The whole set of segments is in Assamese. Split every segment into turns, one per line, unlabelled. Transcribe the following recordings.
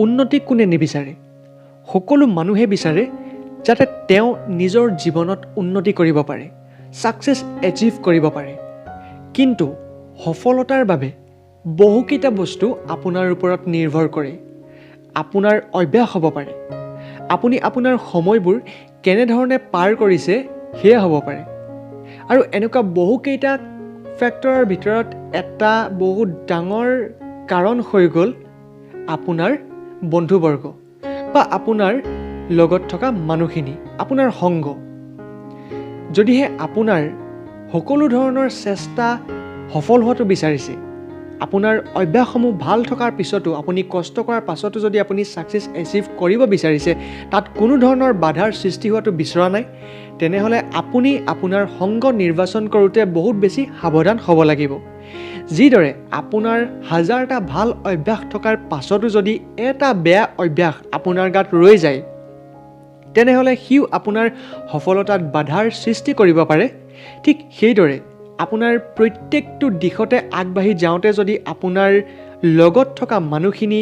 উন্নতি কোনে নিবিচাৰে? সকলো মানুহে বিচাৰে যাতে তেওঁ নিজৰ জীৱনত উন্নতি কৰিব পাৰে, ছাকচেছ এচিভ কৰিব পাৰে। কিন্তু সফলতাৰ বাবে বহুকেইটা বস্তু আপোনাৰ ওপৰত নিৰ্ভৰ কৰে। আপোনাৰ অভ্যাস হ'ব পাৰে, আপুনি আপোনাৰ সময়বোৰ কেনেধৰণে পাৰ কৰিছে সেয়া হ'ব পাৰে, আৰু এনেকুৱা বহুকেইটা ফেক্টৰৰ ভিতৰত এটা বহুত ডাঙৰ কাৰণ হৈ গ'ল আপোনাৰ বন্ধুবৰ্গ বা আপোনাৰ লগত থকা মানুহখিনি, আপোনাৰ সংগ। যদিহে আপোনাৰ সকলো ধৰণৰ চেষ্টা সফল হোৱাটো বিচাৰিছে, আপোনাৰ অভ্যাসসমূহ ভাল থকাৰ পিছতো, আপুনি কষ্ট কৰাৰ পাছতো যদি আপুনি ছাকচেছ এচিভ কৰিব বিচাৰিছে, তাত কোনো ধৰণৰ বাধাৰ সৃষ্টি হোৱাটো বিচৰা নাই, তেনেহ'লে আপুনি আপোনাৰ সংগ নিৰ্বাচন কৰোঁতে বহুত বেছি সাৱধান হ'ব লাগিব। যিদৰে আপোনাৰ হাজাৰটা ভাল অভ্যাস থকাৰ পাছতো যদি এটা বেয়া অভ্যাস আপোনাৰ গাত ৰৈ যায়, তেনেহ'লে সিও আপোনাৰ সফলতাত বাধাৰ সৃষ্টি কৰিব পাৰে। ঠিক সেইদৰে আপোনাৰ প্ৰত্যেকটো দিশতে আগবাঢ়ি যাওঁতে যদি আপোনাৰ লগত থকা মানুহখিনি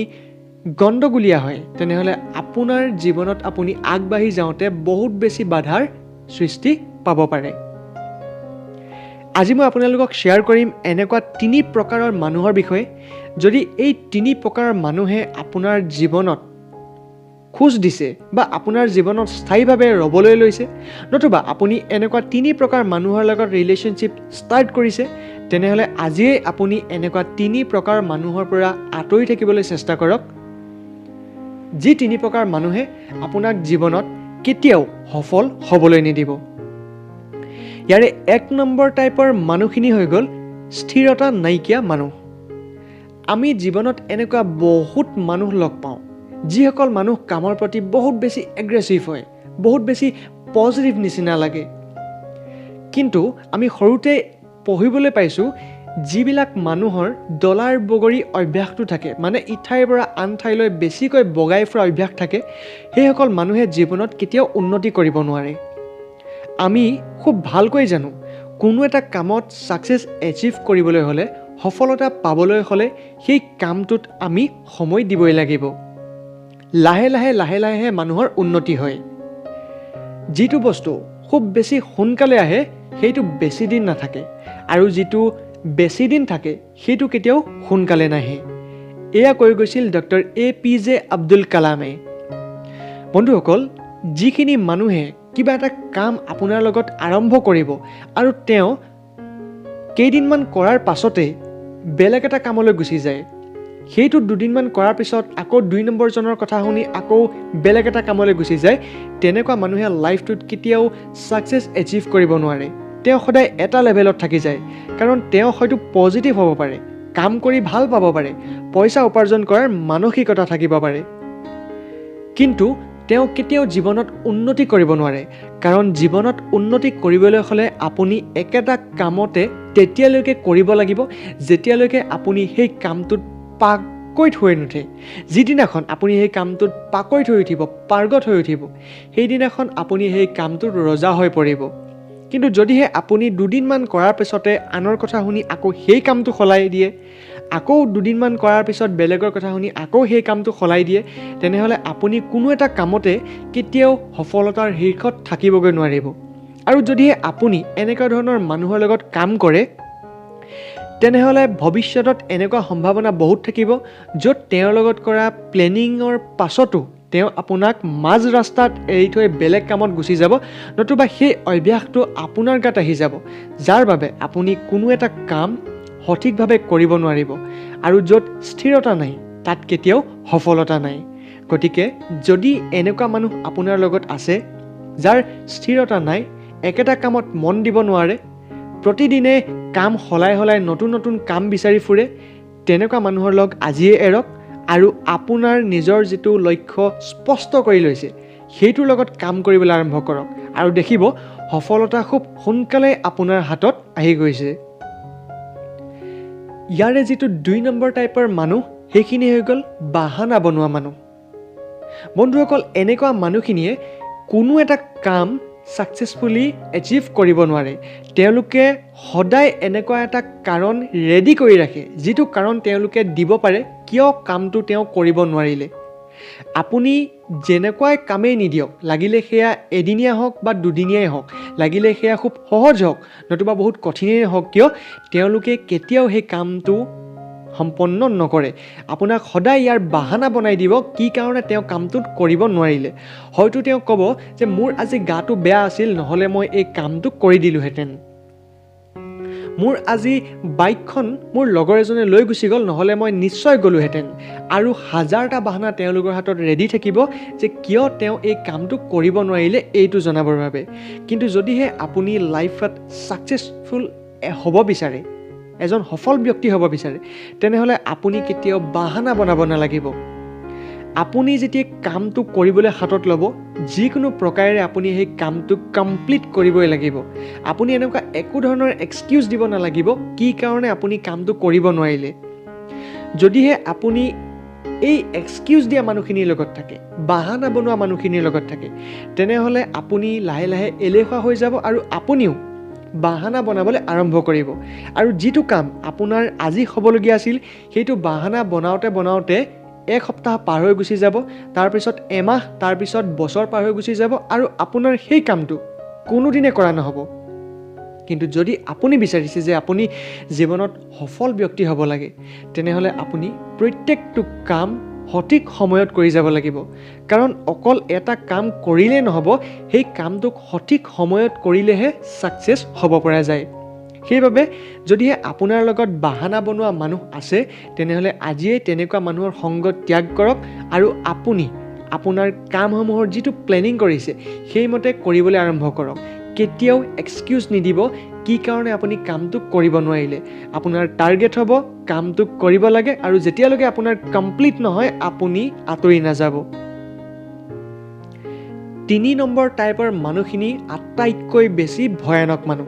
গণ্ডগোলীয়া হয়, তেনেহ'লে আপোনাৰ জীৱনত আপুনি আগবাঢ়ি যাওঁতে বহুত বেছি বাধাৰ সৃষ্টি পাব পাৰে। আজি মই আপোনালোকক শ্বেয়াৰ কৰিম এনেকুৱা 3 প্ৰকাৰৰ মানুহৰ বিষয়ে। যদি এই 3 প্ৰকাৰৰ মানুহে আপোনাৰ জীৱনত খোজ দিছে বা আপোনাৰ জীৱনত স্থায়ীভাৱে ৰ'বলৈ লৈছে, নতুবা আপুনি এনেকুৱা 3 প্ৰকাৰ মানুহৰ লগত ৰিলেশ্যনশ্বিপ ষ্টাৰ্ট কৰিছে, তেনেহ'লে আজিয়েই আপুনি এনেকুৱা 3 প্ৰকাৰ মানুহৰ পৰা আঁতৰি থাকিবলৈ চেষ্টা কৰক। যি 3 প্ৰকাৰ মানুহে আপোনাক জীৱনত কেতিয়াও সফল হ'বলৈ নিদিব। ইয়াৰে 1 নম্বৰ টাইপৰ মানুহখিনি হৈ গ'ল স্থিৰতা নাইকিয়া মানুহ। আমি জীৱনত এনেকুৱা বহুত মানুহ লগ পাওঁ, যিসকল মানুহ কামৰ প্ৰতি বহুত বেছি এগ্ৰেছিভ হয়, বহুত বেছি পজিটিভ নিচিনা লাগে। কিন্তু আমি সৰুতে পঢ়িবলৈ পাইছোঁ, যিবিলাক মানুহৰ ডলাৰ বগৰী অভ্যাসটো থাকে, মানে ইঠাইৰ পৰা আন ঠাইলৈ বেছিকৈ বগাই ফুৰা অভ্যাস থাকে, সেইসকল মানুহে জীৱনত কেতিয়াও উন্নতি কৰিব নোৱাৰে। আমি খুব ভালকৈ জানো, কোনো এটা কামত ছাকচেছ এচিভ কৰিবলৈ হ'লে, সফলতা পাবলৈ হ'লে সেই কামটোত আমি সময় দিবই লাগিব। লাহে লাহে মানুহৰ উন্নতি হয়। যিটো বস্তু খুব বেছি সোনকালে আহে, সেইটো বেছি দিন নাথাকে, আৰু যিটো বেছি দিন থাকে সেইটো কেতিয়াও সোনকালে নাহে। এয়া কৈ গৈছিল ডক্টৰ APJ আব্দুল কালামে। বন্ধুসকল, যিখিনি মানুহে কিবা এটা কাম আপোনাৰ লগত আৰম্ভ কৰিব আৰু তেওঁ কেইদিনমান কৰাৰ পাছতে বেলেগ এটা কামলৈ গুচি যায়, সেইটো 2 দিনমান কৰাৰ পিছত আকৌ 2 নম্বৰজনৰ কথা শুনি আকৌ বেলেগ এটা কামলৈ গুচি যায়, তেনেকুৱা মানুহে লাইফটোত কেতিয়াও ছাকচেছ এচিভ কৰিব নোৱাৰে। তেওঁ সদায় এটা লেভেলত থাকি যায়, কাৰণ তেওঁ হয়তো পজিটিভ হ'ব পাৰে, কাম কৰি ভাল পাব পাৰে, পইচা উপাৰ্জন কৰাৰ মানসিকতা থাকিব পাৰে, কিন্তু তেওঁ কেতিয়াও জীৱনত উন্নতি কৰিব নোৱাৰে। কাৰণ জীৱনত উন্নতি কৰিবলৈ হ'লে আপুনি একেটা কামতে তেতিয়ালৈকে কৰিব লাগিব যেতিয়ালৈকে আপুনি সেই কামটোত পাকৈত হৈ নুঠে। যিদিনাখন আপুনি সেই কামটোত পাকৈত হৈ উঠিব, পাৰ্গত হৈ উঠিব, সেইদিনাখন আপুনি সেই কামটোত ৰজা হৈ পৰিব। কিন্তু যদিহে আপুনি 2 দিনমান কৰাৰ পিছতে আনৰ কথা শুনি আকৌ সেই কামটো সলাই দিয়ে, আকৌ 2 দিনমান কৰাৰ পিছত বেলেগৰ কথা শুনি আকৌ সেই কামটো সলাই দিয়ে, তেনেহ'লে আপুনি কোনো এটা কামতে কেতিয়াও সফলতাৰ শীৰ্ষত থাকিবগৈ নোৱাৰিব। আৰু যদিহে আপুনি এনেকুৱা ধৰণৰ মানুহৰ লগত কাম কৰে, তেনেহ'লে ভৱিষ্যতত এনেকুৱা সম্ভাৱনা বহুত থাকিব, য'ত তেওঁৰ লগত কৰা প্লেনিঙৰ পাছতো তেওঁ আপোনাক মাজ ৰাস্তাত এৰি থৈ বেলেগ কামত গুচি যাব, নতুবা সেই অভ্যাসটো আপোনাৰ গাত আহি যাব, যাৰ বাবে আপুনি কোনো এটা কাম সঠিকভাৱে কৰিব নোৱাৰিব। আৰু য'ত স্থিৰতা নাই, তাত কেতিয়াও সফলতা নাই। গতিকে যদি এনেকুৱা মানুহ আপোনাৰ লগত আছে, যাৰ স্থিৰতা নাই, একেটা কামত মন দিব নোৱাৰে, প্ৰতিদিনে কাম সলাই নতুন নতুন কাম বিচাৰি ফুৰে, তেনেকুৱা মানুহৰ লগ আজিয়ে এৰক আৰু আপোনাৰ নিজৰ যিটো লক্ষ্য স্পষ্ট কৰি লৈছে, সেইটোৰ লগত কাম কৰিবলৈ আৰম্ভ কৰক, আৰু দেখিব সফলতা খুব সোনকালে আপোনাৰ হাতত আহি গৈছে। ইয়াৰে যিটো 2 নম্বৰ টাইপৰ মানুহ, সেইখিনি হৈ গ'ল বাহানা বনোৱা মানুহ। বন্ধুসকল, এনেকুৱা মানুহখিনিয়ে কোনো এটা কাম ছাকচেছফুলি এচিভ কৰিব নোৱাৰে। তেওঁলোকে সদায় এনেকুৱা এটা কাৰণ ৰেডি কৰি ৰাখে, যিটো কাৰণ তেওঁলোকে দিব পাৰে কিয় কামটো তেওঁ কৰিব নোৱাৰিলে। আপুনি যেনেকুৱাই কামেই নিদিয়ক, লাগিলে সেয়া এদিনীয়া হওক বা দুদিনীয়াই হওক, লাগিলে সেয়া খুব সহজ হওক নতুবা বহুত কঠিনেই হওক কিয়, তেওঁলোকে কেতিয়াও সেই কামটো সম্পন্ন নকৰে। আপোনাক সদায় ইয়াৰ বাহানা বনাই দিব কি কাৰণে তেওঁ কামটোত কৰিব নোৱাৰিলে। হয়তো তেওঁ ক'ব যে মোৰ আজি গাটো বেয়া আছিল, নহ'লে মই এই কামটো কৰি দিলোঁহেঁতেন। মোৰ আজি বাইকখন মোৰ লগৰ এজনে লৈ গুচি গ'ল, নহ'লে মই নিশ্চয় গ'লোহেঁতেন। আৰু হাজাৰটা বাহানা তেওঁলোকৰ হাতত ৰেডি থাকিব যে কিয় তেওঁ এই কামটো কৰিব নোৱাৰিলে এইটো জনাবৰ বাবে। কিন্তু যদিহে আপুনি লাইফত ছাকচেছফুল হ'ব বিচাৰে, এজন সফল ব্যক্তি হ'ব বিচাৰে, তেনেহ'লে আপুনি কেতিয়াও বাহানা বনাব নালাগিব। আপুনি যেতিয়া কামটো কৰিবলৈ হাতত ল'ব, যিকোনো প্ৰকাৰেৰে আপুনি সেই কামটো কমপ্লিট কৰিবই লাগিব। আপুনি এনেকুৱা একো ধৰণৰ এক্সকিউজ দিব নালাগিব কি কাৰণে আপুনি কামটো কৰিব নোৱাৰিলে। যদিহে আপুনি এই এক্সকিউজ দিয়া মানুহখিনিৰ লগত থাকে, বাহানা বনোৱা মানুহখিনিৰ লগত থাকে, তেনেহ'লে আপুনি লাহে লাহে এলেহুৱা হৈ যাব আৰু আপুনিও বাহানা বনাবলৈ আৰম্ভ কৰিব। আৰু যিটো কাম আপোনাৰ আজি হ'বলগীয়া আছিল, সেইটো বাহানা বনাওঁতে বনাওঁতে এক সপ্তাহ পাৰ হৈ গুচি যাব, তাৰপিছত এমাহ, তাৰপিছত বছৰ পাৰ হৈ গুচি যাব আৰু আপোনাৰ সেই কামটো কোনোদিনে কৰা নহ'ব। কিন্তু যদি আপুনি বিচাৰিছে যে আপুনি জীৱনত সফল ব্যক্তি হ'ব লাগে, তেনেহ'লে আপুনি প্ৰত্যেকটো কাম সঠিক সময়ত কৰি যাব লাগিব। কাৰণ অকল এটা কাম কৰিলেই নহ'ব, সেই কামটোক সঠিক সময়ত কৰিলেহে ছাকচেছ হ'ব পৰা যায়। সেইবাবে যদিহে আপোনাৰ লগত বাহানা বনোৱা মানুহ আছে, তেনেহ'লে আজিয়েই তেনেকুৱা মানুহৰ সংগ ত্যাগ কৰক আৰু আপুনি আপোনাৰ কামসমূহৰ যিটো প্লেনিং কৰিছে সেইমতে কৰিবলৈ আৰম্ভ কৰক। কেতিয়াও এক্সকিউজ নিদিব কি কাৰণে আপুনি কামটো কৰিব নোৱাৰিলে। আপোনাৰ টাৰ্গেট হ'ব কামটো কৰিব লাগে আৰু যেতিয়ালৈকে আপোনাৰ কমপ্লিট নহয় আপুনি আঁতৰি নাযাব। 3 নম্বৰ টাইপৰ মানুহখিনি আটাইতকৈ বেছি ভয়ানক মানুহ।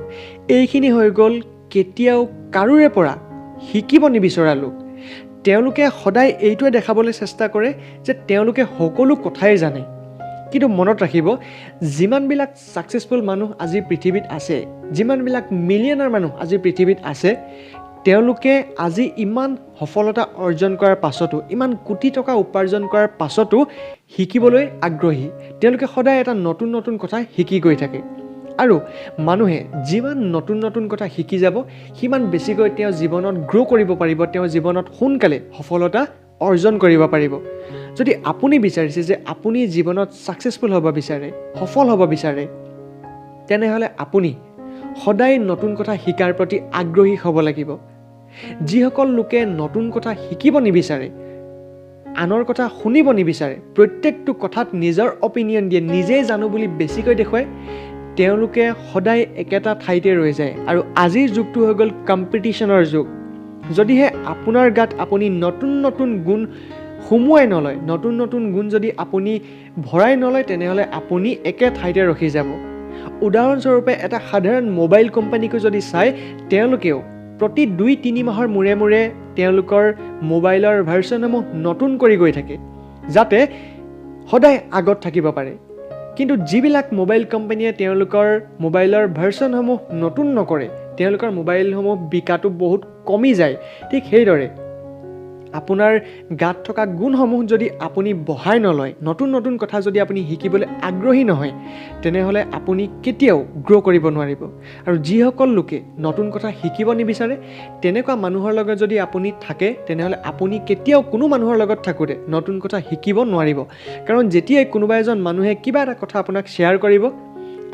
এইখিনি হৈ গ'ল কেতিয়াও কাৰোৰে পৰা শিকিব নিবিচৰা লোক। তেওঁলোকে সদায় এইটোৱে দেখাবলৈ চেষ্টা কৰে যে তেওঁলোকে সকলো কথাই জানে। কিন্তু মনত ৰাখিব, যিমানবিলাক ছাকচেছফুল মানুহ আজি পৃথিৱীত আছে, যিমানবিলাক মিলিয়নাৰ মানুহ আজি পৃথিৱীত আছে, তেওঁলোকে আজি ইমান সফলতা অৰ্জন কৰাৰ পাছতো, ইমান কোটি টকা উপাৰ্জন কৰাৰ পাছতো শিকিবলৈ আগ্ৰহী। তেওঁলোকে সদায় এটা নতুন নতুন কথা শিকি গৈ থাকে। আৰু মানুহে যিমান নতুন নতুন কথা শিকি যাব, সিমান বেছিকৈ তেওঁ জীৱনত গ্ৰ' কৰিব পাৰিব, তেওঁ জীৱনত সোনকালে সফলতা অৰ্জন কৰিব পাৰিব। যদি আপুনি বিচাৰিছে যে আপুনি জীৱনত ছাকচেছফুল হ'ব বিচাৰে, সফল হ'ব বিচাৰে, তেনেহ'লে আপুনি সদায় নতুন কথা শিকাৰ প্ৰতি আগ্ৰহী হ'ব লাগিব। যিসকল লোকে নতুন কথা শিকিব নিবিচাৰে, আনৰ কথা শুনিব নিবিচাৰে, প্ৰত্যেকটো কথাত নিজৰ অপিনিয়ন দিয়ে, নিজেই জানো বুলি বেছিকৈ দেখুৱায়, তেওঁলোকে সদায় একেটা ঠাইতে ৰৈ যায়। আৰু আজিৰ যুগটো হৈ গ'ল কম্পিটিশ্যনৰ যুগ। যদিহে আপোনাৰ গাত আপুনি নতুন নতুন গুণ সুমুৱাই নলয়, নতুন নতুন গুণ যদি আপুনি ভৰাই নলয়, তেনেহ'লে আপুনি একে ঠাইতে ৰখি যাব। উদাহৰণস্বৰূপে এটা সাধাৰণ মোবাইল কোম্পানীকো যদি চায়, তেওঁলোকেও প্ৰতি 2-3 মাহৰ মূৰে মূৰে তেওঁলোকৰ মোবাইলৰ ভাৰ্চনসমূহ নতুন কৰি গৈ থাকে, যাতে সদায় আগত থাকিব পাৰে। কিন্তু যিবিলাক মোবাইল কোম্পানীয়ে তেওঁলোকৰ মোবাইলৰ ভাৰ্চনসমূহ নতুন নকৰে, তেওঁলোকৰ মোবাইলসমূহ বিকাটো বহুত কমি যায়। ঠিক সেইদৰে আপোনাৰ গাত থকা গুণসমূহ যদি আপুনি বঢ়াই নলয়, নতুন নতুন কথা যদি আপুনি শিকিবলৈ আগ্ৰহী নহয়, তেনেহ'লে আপুনি কেতিয়াও গ্ৰ' কৰিব নোৱাৰিব। আৰু যিসকল লোকে নতুন কথা শিকিব নিবিচাৰে, তেনেকুৱা মানুহৰ লগত যদি আপুনি থাকে, তেনেহ'লে আপুনি কেতিয়াও কোনো মানুহৰ লগত থাকোঁতে নতুন কথা শিকিব নোৱাৰিব। কাৰণ যেতিয়াই কোনোবা এজন মানুহে কিবা এটা কথা আপোনাক শ্বেয়াৰ কৰিব,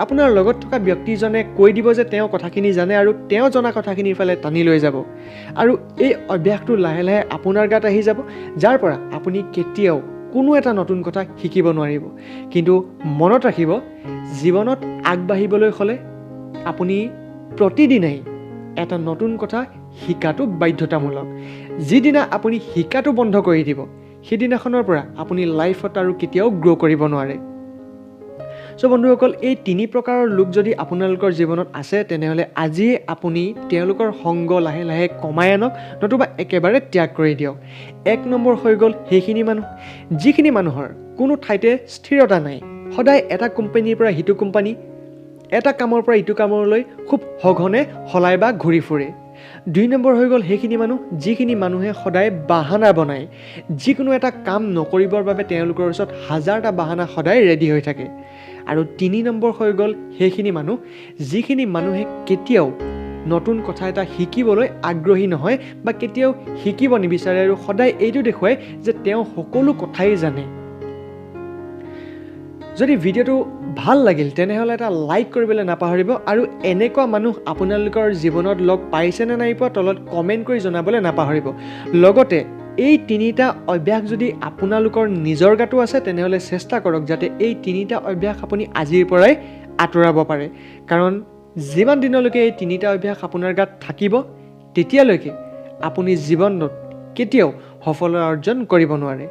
আপোনাৰ লগত থকা ব্যক্তিজনে কৈ দিব যে তেওঁ কথাখিনি জানে আৰু তেওঁ জনা কথাখিনিৰ ফালে টানি লৈ যাব। আৰু এই অভ্যাসটো লাহে লাহে আপোনাৰ গাত আহি যাব, যাৰ পৰা আপুনি কেতিয়াও কোনো এটা নতুন কথা শিকিব নোৱাৰিব। কিন্তু মনত ৰাখিব, জীৱনত আগবাঢ়িবলৈ হ'লে আপুনি প্ৰতিদিনাই এটা নতুন কথা শিকাটো বাধ্যতামূলক। যিদিনা আপুনি শিকাটো বন্ধ কৰি দিব, সেইদিনাখনৰ পৰা আপুনি লাইফত আৰু কেতিয়াও গ্ৰ' কৰিব নোৱাৰে। চ' বন্ধুসকল, এই 3 প্ৰকাৰৰ লোক যদি আপোনালোকৰ জীৱনত আছে, তেনেহ'লে আজিয়ে আপুনি তেওঁলোকৰ সংগ লাহে লাহে কমাই আনক, নতুবা একেবাৰে ত্যাগ কৰি দিয়ক। 1 নম্বৰ হৈ গ'ল সেইখিনি মানুহ, যিখিনি মানুহৰ কোনো ঠাইতে স্থিৰতা নাই, সদায় এটা কোম্পানীৰ পৰা সিটো কোম্পানী, এটা কামৰ পৰা ইটো কামলৈ খুব সঘনে সলাই বা ঘূৰি ফুৰে। 2 নম্বৰ হৈ গ'ল সেইখিনি মানুহ যিখিনি মানুহে সদায় বাহানা বনায়, যিকোনো এটা কাম নকৰিবৰ বাবে তেওঁলোকৰ ওচৰত হাজাৰটা বাহানা সদায় ৰেডি হৈ থাকে। আৰু 3 নম্বৰ হৈ গ'ল সেইখিনি মানুহ যিখিনি মানুহে কেতিয়াও নতুন কথা এটা শিকিবলৈ আগ্ৰহী নহয় বা কেতিয়াও শিকিব নিবিচাৰে আৰু সদায় এইটো দেখুৱায় যে তেওঁ সকলো কথাই জানে। যদি ভিডিঅ'টো ভাল লাগিল তেনেহ'লে এটা লাইক কৰিবলৈ নাপাহৰিব আৰু এনেকুৱা মানুহ আপোনালোকৰ জীৱনত লগ পাইছেনে নাই পোৱা তলত কমেণ্ট কৰি জনাবলৈ নাপাহৰিব। লগতে এই 3টা অভ্যাস যদি আপোনালোকৰ নিজৰ গাতো আছে তেনেহ'লে চেষ্টা কৰক যাতে এই 3টা অভ্যাস আপুনি আজিৰ পৰাই আঁতৰাব পাৰে। কাৰণ যিমান দিনলৈকে এই 3টা অভ্যাস আপোনাৰ গাত থাকিব তেতিয়ালৈকে আপুনি জীৱনত কেতিয়াও সফলতা অৰ্জন কৰিব নোৱাৰে।